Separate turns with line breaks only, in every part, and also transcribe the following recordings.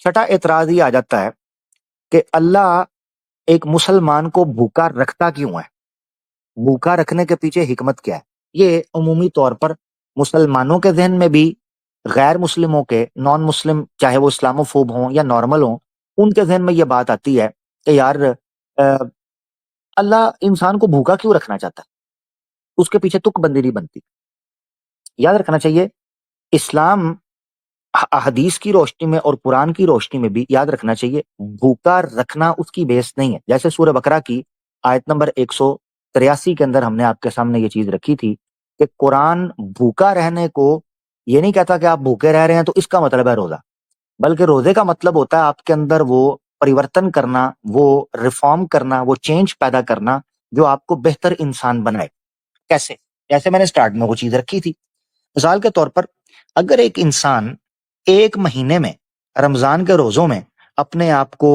چھٹا اعتراض یہ آ جاتا ہے کہ اللہ ایک مسلمان کو بھوکا رکھتا کیوں ہے؟ بھوکا رکھنے کے پیچھے حکمت کیا ہے؟ یہ عمومی طور پر مسلمانوں کے ذہن میں بھی، غیر مسلموں کے، نان مسلم چاہے وہ اسلامو فوب ہوں یا نارمل ہوں، ان کے ذہن میں یہ بات آتی ہے کہ یار اللہ انسان کو بھوکا کیوں رکھنا چاہتا ہے؟ اس کے پیچھے تک بندی نہیں بنتی۔ یاد رکھنا چاہیے اسلام احادیث کی روشنی میں اور قرآن کی روشنی میں بھی یاد رکھنا چاہیے بھوکا رکھنا اس کی بیس نہیں ہے۔ جیسے سورہ بقرہ کی آیت نمبر 183 کے اندر ہم نے آپ کے سامنے یہ چیز رکھی تھی کہ قرآن بھوکا رہنے کو یہ نہیں کہتا کہ آپ بھوکے رہ رہے ہیں تو اس کا مطلب ہے روزہ، بلکہ روزے کا مطلب ہوتا ہے آپ کے اندر وہ پریورتن کرنا، وہ ریفارم کرنا، وہ چینج پیدا کرنا جو آپ کو بہتر انسان بنائے۔ کیسے؟ جیسے میں نے سٹارٹ میں وہ چیز رکھی تھی، مثال کے طور پر اگر ایک انسان ایک مہینے میں رمضان کے روزوں میں اپنے آپ کو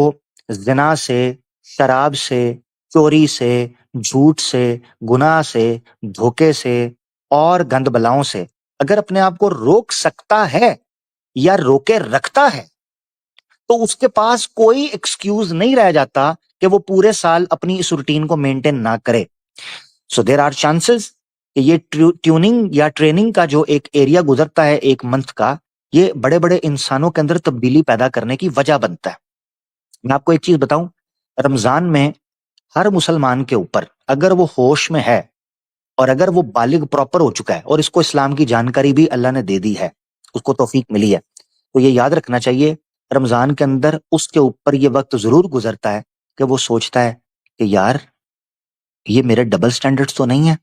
زنا سے، شراب سے، چوری سے، جھوٹ سے، گناہ سے، دھوکے سے اور گند بلاؤں سے اگر اپنے آپ کو روک سکتا ہے یا روکے رکھتا ہے تو اس کے پاس کوئی ایکسکیوز نہیں رہ جاتا کہ وہ پورے سال اپنی اس روٹین کو مینٹین نہ کرے۔ سو دیر آر چانسز کہ یہ ٹیوننگ یا ٹریننگ کا جو ایک ایریا گزرتا ہے ایک منتھ کا، یہ بڑے بڑے انسانوں کے اندر تبدیلی پیدا کرنے کی وجہ بنتا ہے۔ میں آپ کو ایک چیز بتاؤں، رمضان میں ہر مسلمان کے اوپر اگر وہ ہوش میں ہے اور اگر وہ بالغ پراپر ہو چکا ہے اور اس کو اسلام کی جانکاری بھی اللہ نے دے دی ہے، اس کو توفیق ملی ہے، تو یہ یاد رکھنا چاہیے رمضان کے اندر اس کے اوپر یہ وقت ضرور گزرتا ہے کہ وہ سوچتا ہے کہ یار یہ میرے ڈبل سٹینڈرڈز تو نہیں ہے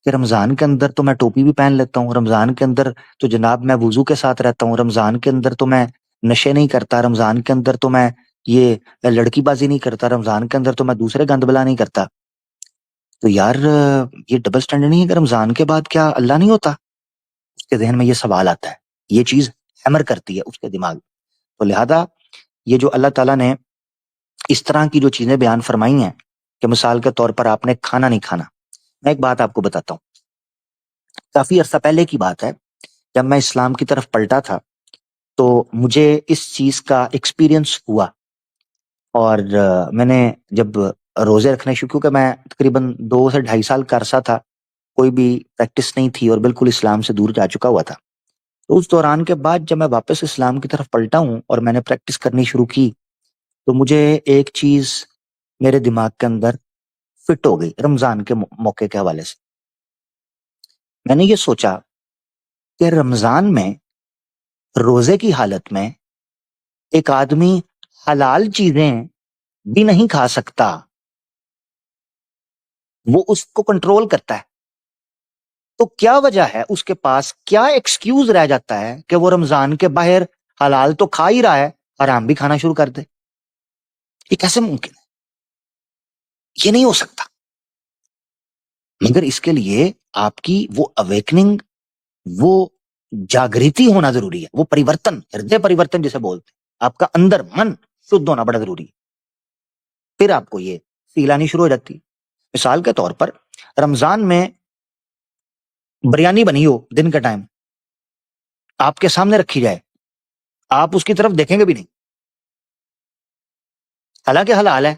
کہ رمضان کے اندر تو میں ٹوپی بھی پہن لیتا ہوں، رمضان کے اندر تو جناب میں وضو کے ساتھ رہتا ہوں، رمضان کے اندر تو میں نشے نہیں کرتا، رمضان کے اندر تو میں یہ لڑکی بازی نہیں کرتا، رمضان کے اندر تو میں دوسرے گند بلا نہیں کرتا۔ تو یار یہ ڈبل سٹینڈرڈ نہیں ہے کہ رمضان کے بعد کیا اللہ نہیں ہوتا؟ اس کے ذہن میں یہ سوال آتا ہے، یہ چیز ہیمر کرتی ہے اس کے دماغ میں۔ تو لہذا یہ جو اللہ تعالیٰ نے اس طرح کی جو چیزیں بیان فرمائی ہیں کہ مثال کے طور پر آپ نے کھانا نہیں کھانا، میں ایک بات آپ کو بتاتا ہوں، کافی عرصہ پہلے کی بات ہے، جب میں اسلام کی طرف پلٹا تھا تو مجھے اس چیز کا ایکسپیرینس ہوا، اور میں نے جب روزے رکھنے شروع، کیونکہ میں تقریباً 2 سے 2.5 سال کا عرصہ تھا، کوئی بھی پریکٹس نہیں تھی اور بالکل اسلام سے دور جا چکا ہوا تھا، تو اس دوران کے بعد جب میں واپس اسلام کی طرف پلٹا ہوں اور میں نے پریکٹس کرنی شروع کی تو مجھے ایک چیز میرے دماغ کے اندر فٹ ہو گئی رمضان کے موقع کے حوالے سے۔ میں نے یہ سوچا کہ رمضان میں روزے کی حالت میں ایک آدمی حلال چیزیں بھی نہیں کھا سکتا، وہ اس کو کنٹرول کرتا ہے، تو کیا وجہ ہے اس کے پاس، کیا ایکسکیوز رہ جاتا ہے کہ وہ رمضان کے باہر حلال تو کھا ہی رہا ہے، حرام بھی کھانا شروع کر دے؟ یہ کیسے ممکن ہے؟ یہ نہیں ہو سکتا۔ مگر اس کے لیے آپ کی وہ اویکننگ، وہ جاگریتی ہونا ضروری ہے، وہ پریورتن، ہردے پریورتن جسے بولتے ہیں، آپ کا اندر من شدھ ہونا بڑا ضروری ہے، پھر آپ کو یہ فیل آنی شروع ہو جاتی ہے۔ مثال کے طور پر رمضان میں بریانی بنی ہو دن کا ٹائم، آپ کے سامنے رکھی جائے، آپ اس کی طرف دیکھیں گے بھی نہیں، حالانکہ حلال ہے،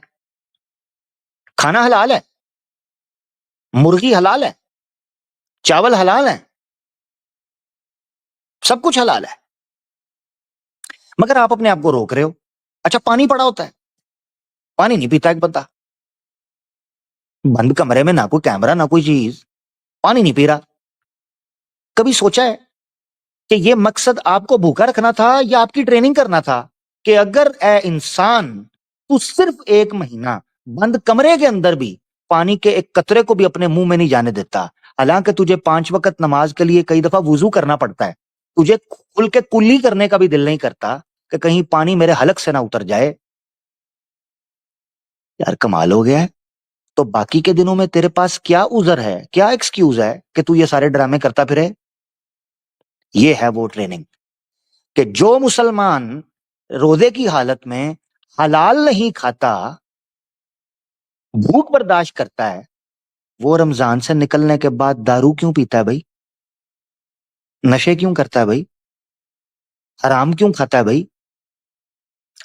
کھانا حلال ہے، مرغی حلال ہے، چاول حلال ہے، سب کچھ حلال ہے، مگر آپ اپنے آپ کو روک رہے ہو۔ اچھا پانی پڑا ہوتا ہے، پانی نہیں پیتا ایک بندہ، بند کمرے میں نہ کوئی کیمرہ نہ کوئی چیز، پانی نہیں پی رہا۔ کبھی سوچا ہے کہ یہ مقصد آپ کو بھوکا رکھنا تھا یا آپ کی ٹریننگ کرنا تھا کہ اگر اے انسان تو صرف 1 مہینہ بند کمرے کے اندر بھی پانی کے ایک قطرے کو بھی اپنے منہ میں نہیں جانے دیتا، حالانکہ تجھے 5 وقت نماز کے لیے کئی دفعہ وضو کرنا پڑتا ہے، تجھے کھل کے کلی کرنے کا بھی دل نہیں کرتا کہ کہیں پانی میرے حلق سے نہ اتر جائے؟ یار کمال ہو گیا ہے۔ تو باقی کے دنوں میں تیرے پاس کیا عذر ہے، کیا ایکسکیوز ہے کہ تو یہ سارے ڈرامے کرتا پھرے؟ یہ ہے وہ ٹریننگ کہ جو مسلمان روزے کی حالت میں حلال نہیں کھاتا، بھوک برداشت کرتا ہے، وہ رمضان سے نکلنے کے بعد دارو کیوں پیتا ہے بھائی؟ نشے کیوں کرتا ہے بھائی؟ حرام کیوں کھاتا ہے بھائی؟